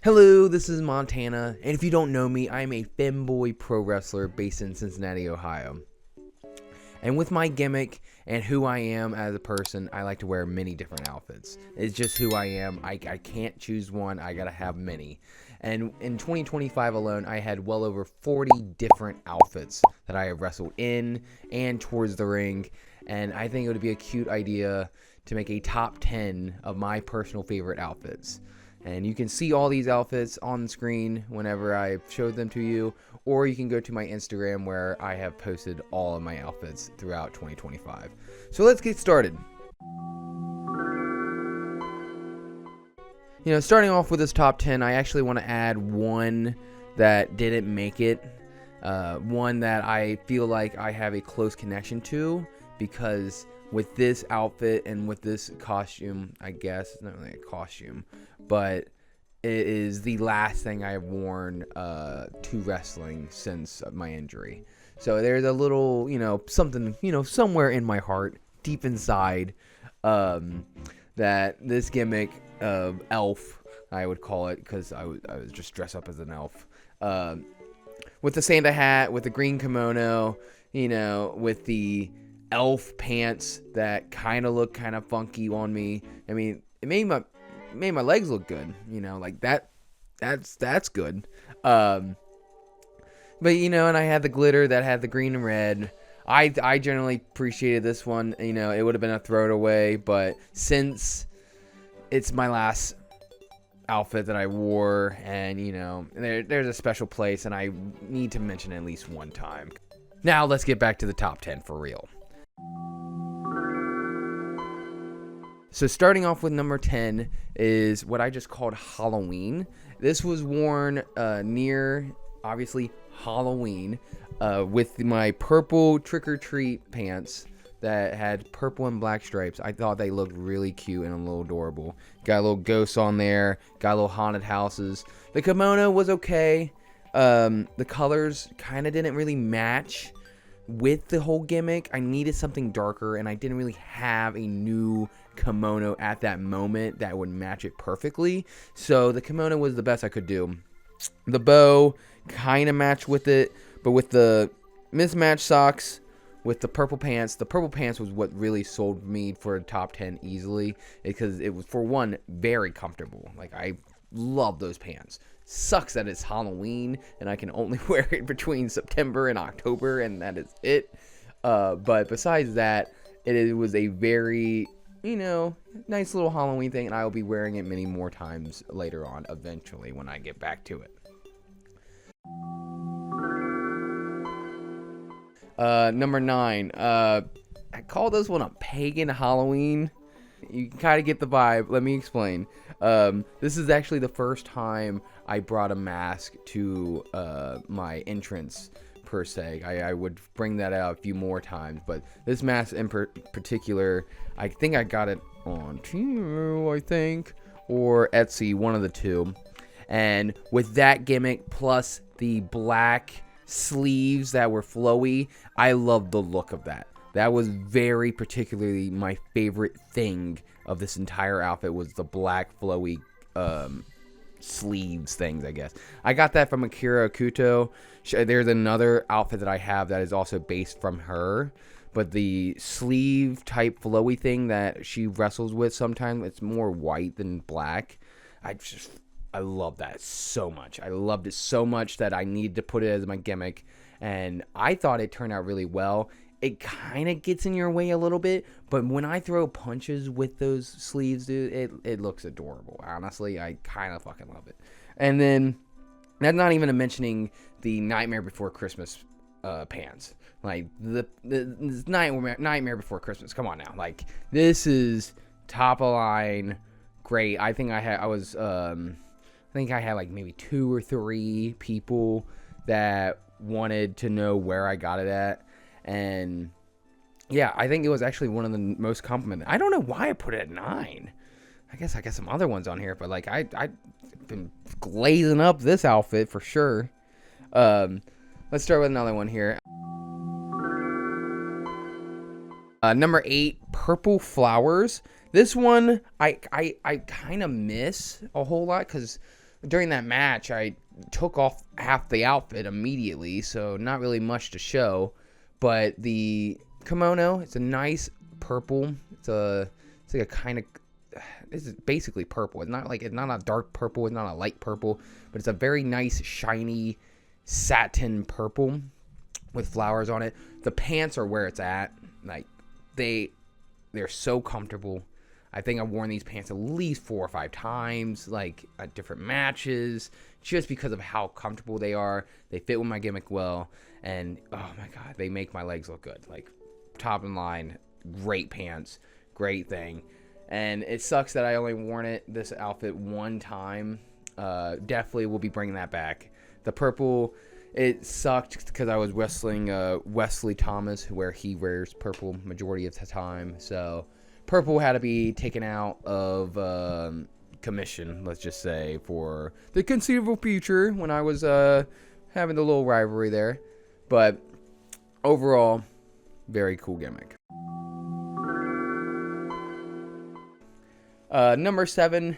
Hello, this is Montana, and if you don't know me, I'm a femboy pro wrestler based in Cincinnati, Ohio. And with my gimmick and who I am as a person, I like to wear many different outfits. It's just who I am. I can't choose one. I gotta have many. And in 2025 alone, I had well over 40 different outfits that I have wrestled in and towards the ring. And I think it would be a cute idea to make a top 10 of my personal favorite outfits. And you can see all these outfits on the screen whenever I showed them to you, or you can go to my Instagram where I have posted all of my outfits throughout 2025. So let's get started. Starting off with this top 10, I actually want to add one that didn't make it. One that I feel like I have a close connection to, because with this outfit and with this costume, I guess, it's not really a costume, but it is the last thing I have worn to wrestling since my injury. So there's a little, something, somewhere in my heart, deep inside, that this gimmick of elf, I would call it, because I was just dressed up as an elf, with the Santa hat, with the green kimono, with the elf pants that kind of look kind of funky on me. I mean, it made my legs look good, like that's good. But and I had the glitter that had the green and red. I generally appreciated this one. It would have been a throwaway, but since it's my last outfit that I wore, and there's a special place, and I need to mention it at least one time. Now let's get back to the top 10 for real. So starting off with number 10 is what I just called Halloween. This was worn near, obviously, Halloween with my purple trick-or-treat pants that had purple and black stripes. I thought they looked really cute and a little adorable. Got a little ghosts on there, got little haunted houses. The kimono was okay. The colors kind of didn't really match with the whole gimmick. I needed something darker, and I didn't really have a new kimono at that moment that would match it perfectly. So the kimono was the best I could do. The bow kind of matched with it, but with the mismatched socks, with the purple pants was what really sold me for a top 10 easily, because it was, for one, very comfortable. Like, I love those pants. Sucks that it's Halloween and I can only wear it between September and October, and that is it. But besides that, it was a very, nice little Halloween thing, and I will be wearing it many more times later on, eventually, when I get back to it. Number 9. I call this one a pagan Halloween. You can kind of get the vibe. Let me explain. This is actually the first time I brought a mask to my entrance, per se. I would bring that out a few more times, but this mask in particular, I think I got it on Temu, or Etsy, one of the two. And with that gimmick plus the black sleeves that were flowy, I loved the look of that. That was very particularly my favorite thing of this entire outfit, was the black flowy sleeves things, I guess. I got that from Akira Okuto. There's another outfit that I have that is also based from her, but the sleeve type flowy thing that she wrestles with sometimes, it's more white than black. I love that so much. I loved it so much that I needed to put it as my gimmick, and I thought it turned out really well. It kind of gets in your way a little bit, but when I throw punches with those sleeves, dude, it looks adorable. Honestly, I kind of fucking love it. And then, that's not even mentioning the Nightmare Before Christmas pants. Like, the Nightmare Before Christmas. Come on now. Like, this is top of line. Great. I think I had like maybe 2 or 3 people that wanted to know where I got it at. And yeah, I think it was actually one of the most complimented. I don't know why I put it at 9. I guess I got some other ones on here, but like I've been glazing up this outfit for sure. Let's start with another one here. Number 8, Purple Flowers. This one I kind of miss a whole lot, because during that match, I took off half the outfit immediately, so not really much to show. But the kimono, it's a nice purple. It's like a kind of, it's basically purple. It's not a dark purple. It's not a light purple, but it's a very nice shiny satin purple with flowers on it. The pants are where it's at. Like they're so comfortable. I think I've worn these pants at least 4 or 5 times, like at different matches, just because of how comfortable they are. They fit with my gimmick well, and oh my god, they make my legs look good. Like top in line, great pants, great thing. And it sucks that I only worn this outfit one time. Definitely will be bringing that back. The purple, it sucked because I was wrestling Wesley Thomas, where he wears purple majority of the time. So purple had to be taken out of commission, let's just say, for the conceivable future when I was having the little rivalry there. But overall, very cool gimmick. Number 7,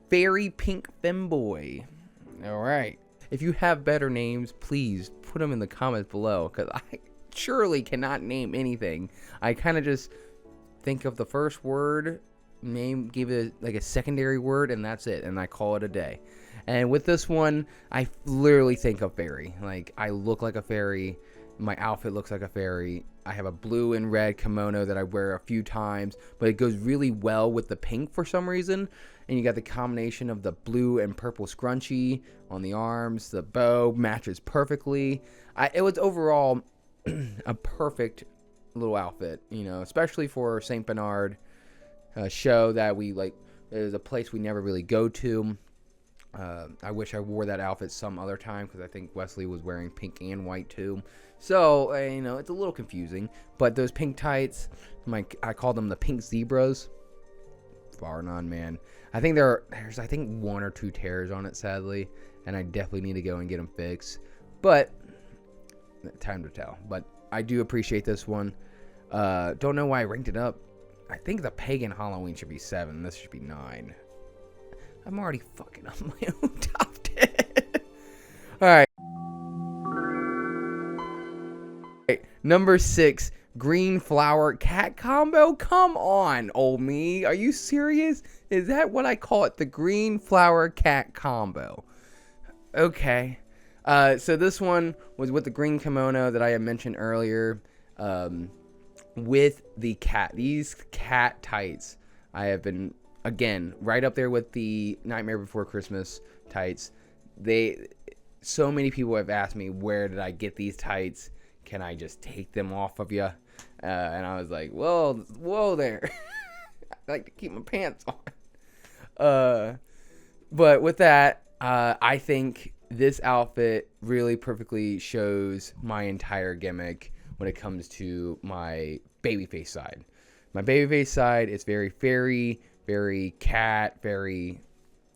Fairy Pink Femboy. All right. If you have better names, please put them in the comments below, because I surely cannot name anything. I kind of just think of the first word, give it like a secondary word, and that's it, and I call it a day. And with this one, I literally think of fairy. Like, I look like a fairy. My outfit looks like a fairy. I have a blue and red kimono that I wear a few times, but it goes really well with the pink for some reason. And you got the combination of the blue and purple scrunchie on the arms. The bow matches perfectly. It was overall a perfect little outfit, you know, especially for St. Bernard show that we like. It was a place we never really go to. I wish I wore that outfit some other time, because I think Wesley was wearing pink and white too. So, you know, it's a little confusing. But those pink tights, I call them the pink zebras. Bar none, man. I think there's 1 or 2 tears on it, sadly. And I definitely need to go and get them fixed. But, time to tell. But I do appreciate this one. Don't know why I ranked it up. I think the Pagan Halloween should be 7. This should be 9. I'm already fucking up my own top 10. Alright. Number 6, Green Flower Cat Combo. Come on, old me. Are you serious? Is that what I call it? The Green Flower Cat Combo. Okay. So this one was with the green kimono that I had mentioned earlier. With the cat. These cat tights, I have been, again, right up there with the Nightmare Before Christmas tights. So many people have asked me, where did I get these tights? Can I just take them off of you? And I was like, whoa there. I like to keep my pants on. But with that, I think this outfit really perfectly shows my entire gimmick when it comes to my babyface side. My babyface side is very fairy, very cat, very,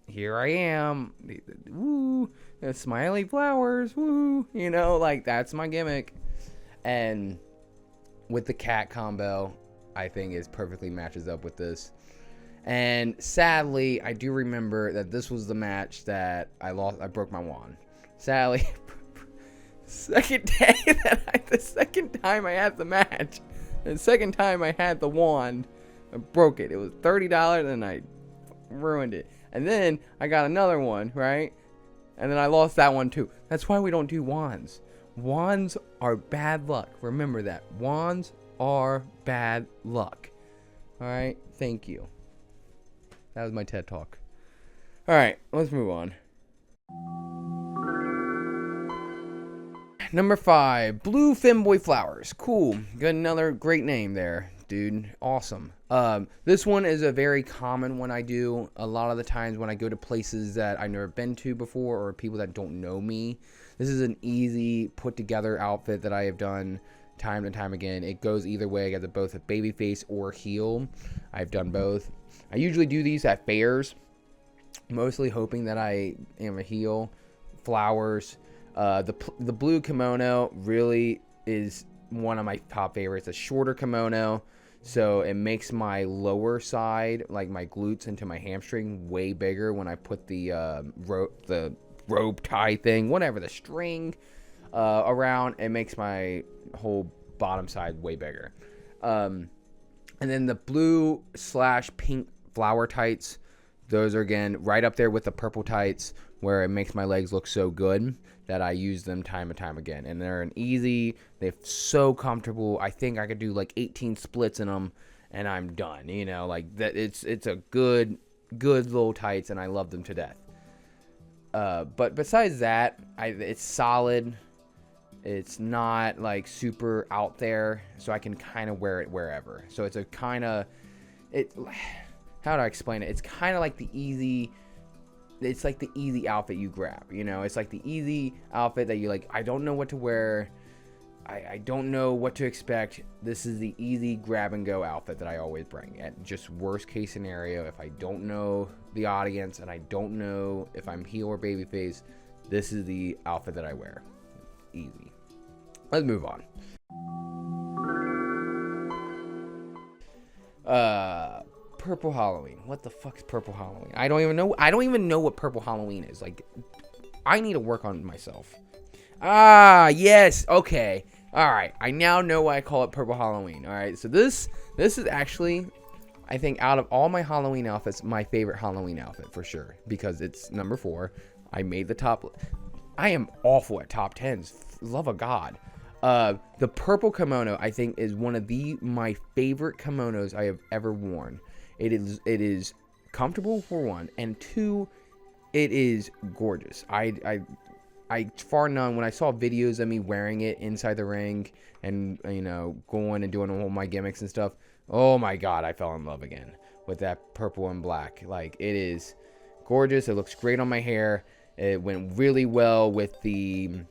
here I am, woo, smiley flowers, woo, you know, like, that's my gimmick. And with the cat combo, I think it perfectly matches up with this. And sadly, I do remember that this was the match that I lost. I broke my wand. Sadly, the second time I had the match, the second time I had the wand, I broke it. It was $30 and I ruined it. And then I got another one, right? And then I lost that one too. That's why we don't do wands. Wands are bad luck. Remember that. Wands are bad luck. Alright? Thank you. That was my TED Talk. Alright, let's move on. Number 5, Blue Femboy Flowers. Cool. Got another great name there, dude. Awesome. This one is a very common one I do a lot of the times when I go to places that I've never been to before, or people that don't know me. This is an easy put together outfit that I have done time and time again. It goes either way. I got both a babyface or heel. I've done both. I usually do these at fairs, mostly hoping that I am a heel. Flowers. The blue kimono really is one of my top favorites. A shorter kimono, So it makes my lower side, like my glutes into my hamstring, way bigger when I put the rope tie thing, whatever, the string around. It makes my whole bottom side way bigger. And then the blue/pink flower tights, those are again right up there with the purple tights, where it makes my legs look so good that I use them time and time again. And they're they're so comfortable. I think I could do like 18 splits in them and I'm done. You know, like that. It's a good little tights, and I love them to death. But besides that, it's solid. It's not like super out there, so I can kind of wear it wherever. So it's a kind of how do I explain it? It's kind of like the easy outfit you grab, you know? It's like the easy outfit that you like, I don't know what to wear. I don't know what to expect. This is the easy grab and go outfit that I always bring. At just worst case scenario, if I don't know the audience and I don't know if I'm heel or babyface, this is the outfit that I wear. Easy. Let's move on. Purple Halloween. What the fuck is Purple Halloween? I don't even know what Purple Halloween is. Like, I need to work on myself. Ah, yes. Okay. All right. I now know why I call it Purple Halloween. All right. So this is actually, I think, out of all my Halloween outfits, my favorite Halloween outfit for sure, because it's number 4. I made the top. I am awful at top 10s. Love of God. The purple kimono, I think, is one of my favorite kimonos I have ever worn. It is comfortable for one, and 2, it is gorgeous. I far none, when I saw videos of me wearing it inside the ring and, you know, going and doing all my gimmicks and stuff, oh my God, I fell in love again with that purple and black. Like, it is gorgeous. It looks great on my hair. It went really well with the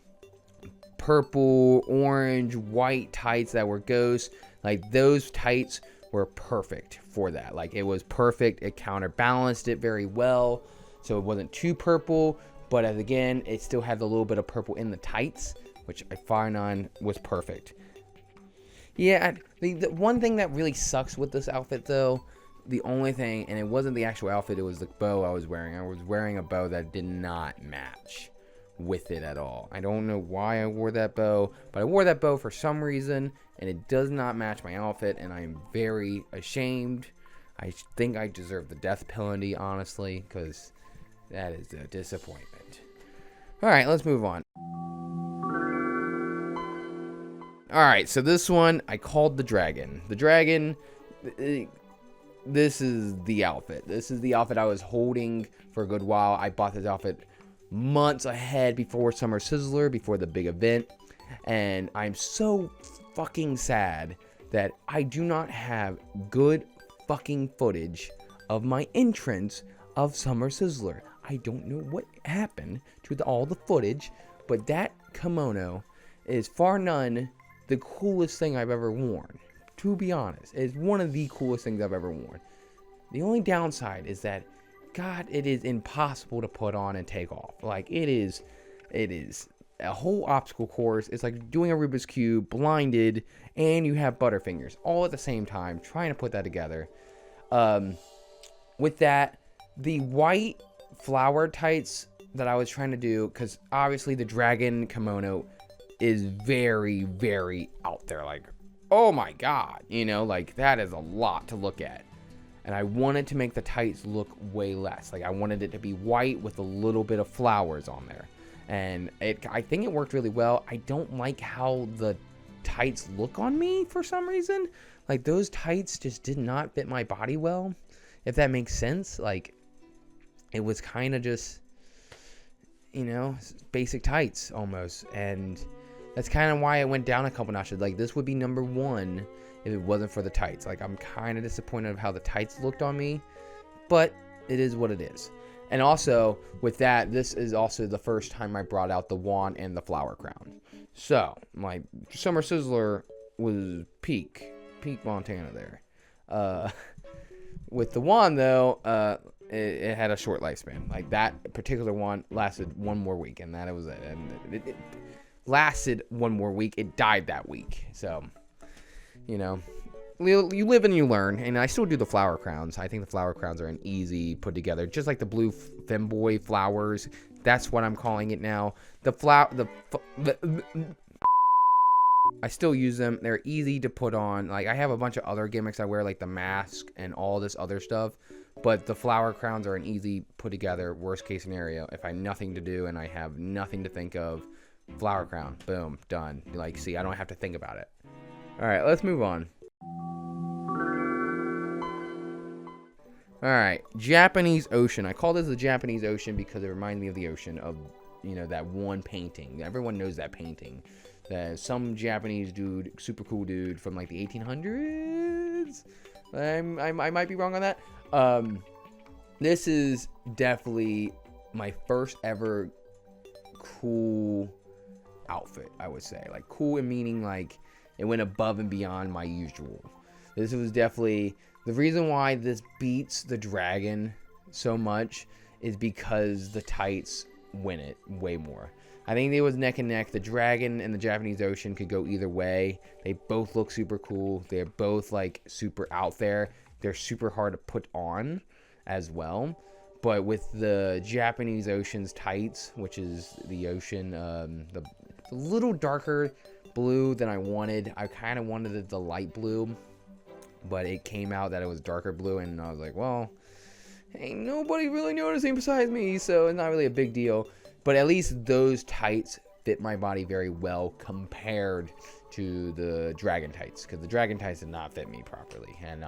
purple, orange, white tights that were ghosts. Like, those tights were perfect for that. Like, it was perfect. It counterbalanced it very well. So it wasn't too purple, but as again, it still had a little bit of purple in the tights, which I find on was perfect. Yeah, the one thing that really sucks with this outfit, though, the only thing, and it wasn't the actual outfit, it was the bow I was wearing. I was wearing a bow that did not match with it at all. I don't know why I wore that bow, but I wore that bow for some reason, and it does not match my outfit, and I am very ashamed. I think I deserve the death penalty, honestly, because that is a disappointment. All right, let's move on. All right, so this one I called the dragon. The dragon, this is the outfit. This is the outfit I was holding for a good while. I bought this outfit months ahead before Summer Sizzler, before the big event. And I'm so fucking sad that I do not have good fucking footage of my entrance of Summer Sizzler. I don't know what happened to all the footage, but that kimono is far none the coolest thing I've ever worn. To be honest, it's one of the coolest things I've ever worn. The only downside is that, God, it is impossible to put on and take off. Like, it is a whole obstacle course. It's like doing a Rubik's Cube, blinded, and you have Butterfingers all at the same time, trying to put that together. With that, the white flower tights that I was trying to do, because obviously the dragon kimono is very, very out there. Like, oh my God, you know, like, that is a lot to look at. And I wanted to make the tights look way less. Like, I wanted it to be white with a little bit of flowers on there. And I think it worked really well. I don't like how the tights look on me for some reason. Like, those tights just did not fit my body well, if that makes sense. Like, it was kind of just, you know, basic tights almost. And that's kind of why it went down a couple notches. Like, this would be number 1 if it wasn't for the tights. Like, I'm kind of disappointed of how the tights looked on me, but it is what it is. And also, with that, this is also the first time I brought out the wand and the flower crown. So, my Summer Sizzler was peak Montana there. With the wand, though, it had a short lifespan. Like, that particular one lasted 1 more week, and that was it. And it lasted 1 more week. It died that week. So, you know, you live and you learn, and I still do the flower crowns. I think the flower crowns are an easy put together, just like the blue femboy flowers. That's what I'm calling it now. I still use them. They're easy to put on. Like, I have a bunch of other gimmicks I wear, like the mask and all this other stuff, but the flower crowns are an easy put together. Worst case scenario, if I have nothing to do and I have nothing to think of, flower crown, boom, done. Like, see, I don't have to think about it. All right, let's move on. All right, Japanese Ocean. I call this the Japanese Ocean because it reminds me of the ocean, of, you know, that one painting. Everyone knows that painting. That some Japanese dude, super cool dude from like the 1800s. I might be wrong on that. This is definitely my first ever cool outfit, I would say. Like, cool in meaning like it went above and beyond my usual. This was definitely the reason why this beats the dragon so much, is because the tights win it way more. I think it was neck and neck. The dragon and the Japanese Ocean could go either way. They both look super cool. They're both like super out there. They're super hard to put on as well. But with the Japanese Ocean's tights, which is the ocean, the little darker blue than I wanted. I kind of wanted the light blue, but it came out that it was darker blue, and I was like, well, ain't nobody really noticing besides me, so it's not really a big deal. But at least those tights fit my body very well compared to the dragon tights, because the dragon tights did not fit me properly, and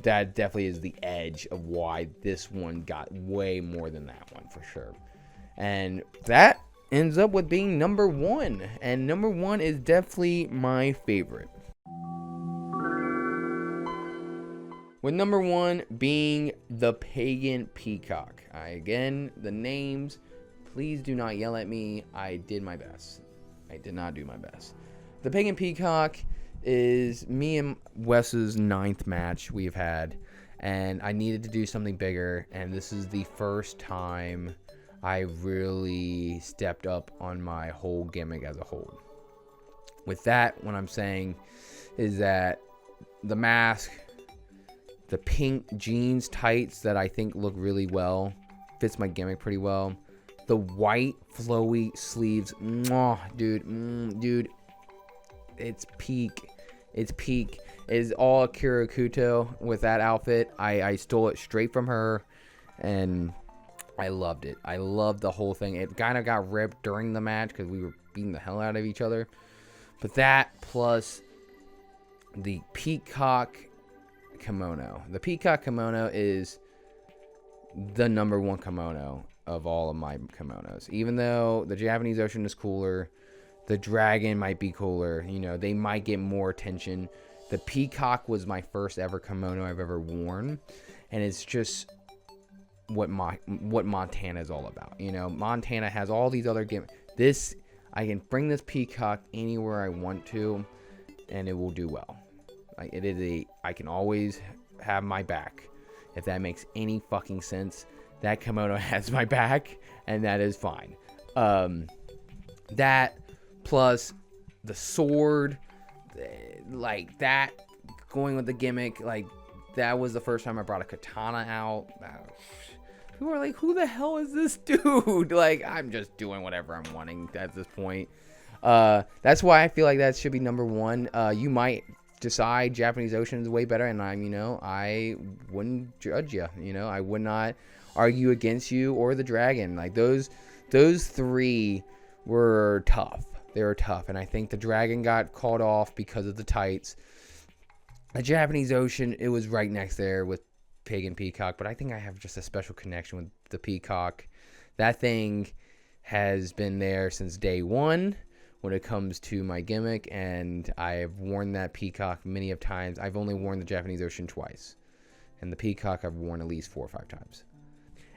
that definitely is the edge of why this one got way more than that one for sure. And that ends up with being number one, and number one is definitely my favorite. With number one being the Pagan Peacock. Again, the names, please do not yell at me. I did my best. I did not do my best. The Pagan Peacock is me and Wes's 9th match we've had, and I needed to do something bigger, and this is the first time I really stepped up on my whole gimmick as a whole. With that, what I'm saying is that the mask, the pink jeans tights that I think look really well, fits my gimmick pretty well. The white flowy sleeves, dude, it's peak. It's peak. It's all Akira Kuto with that outfit. I stole it straight from her, and I loved it. I loved the whole thing. It kind of got ripped during the match because we were beating the hell out of each other. But that plus the peacock kimono. The peacock kimono is the number one kimono of all of my kimonos. Even though the Japanese Ocean is cooler, the dragon might be cooler. You know, they might get more attention. The peacock was my first ever kimono I've ever worn, and it's just what Montana is all about. You know, Montana has all these other gimmicks. This, I can bring this peacock anywhere I want to, and it will do well. Like, it is I can always have my back, if that makes any fucking sense. That kimono has my back, and that is fine. That plus the sword, like that, going with the gimmick, like that was the first time I brought a katana out. People are like, who the hell is this dude? Like, I'm just doing whatever I'm wanting at this point. That's why I feel like that should be number one. You might decide Japanese Ocean is way better, and I wouldn't judge you. You know, I would not argue against you or the dragon. Like, those three were tough. They were tough, and I think the dragon got called off because of the tights. The Japanese Ocean, it was right next there with Pagan Peacock, but I think I have just a special connection with the Peacock. That thing has been there since day one when it comes to my gimmick, and I've worn that Peacock many of times. I've only worn the Japanese Ocean twice, and the Peacock I've worn at least 4 or 5 times.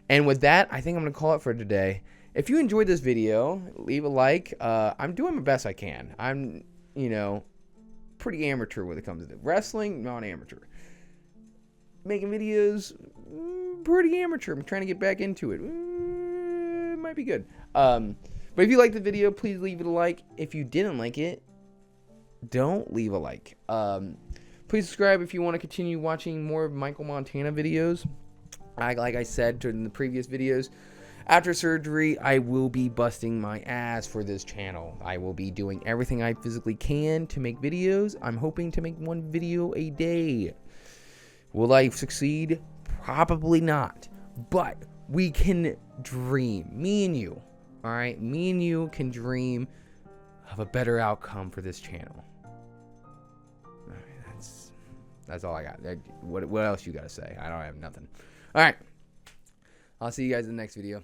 And with that, I think I'm going to call it for today. If you enjoyed this video, leave a like. I'm doing my best I can. I'm, pretty amateur when it comes to wrestling, not amateur. Making videos, pretty amateur. I'm trying to get back into it. It might be good. But if you liked the video, please leave it a like. If you didn't like it, don't leave a like. Please subscribe if you want to continue watching more of Michael Montana videos. Like I said in the previous videos, after surgery, I will be busting my ass for this channel. I will be doing everything I physically can to make videos. I'm hoping to make one video a day. Will I succeed? Probably not. But we can dream. Me and you. Alright? Me and you can dream of a better outcome for this channel. Alright, that's all I got. What else you gotta say? I don't have nothing. Alright. I'll see you guys in the next video.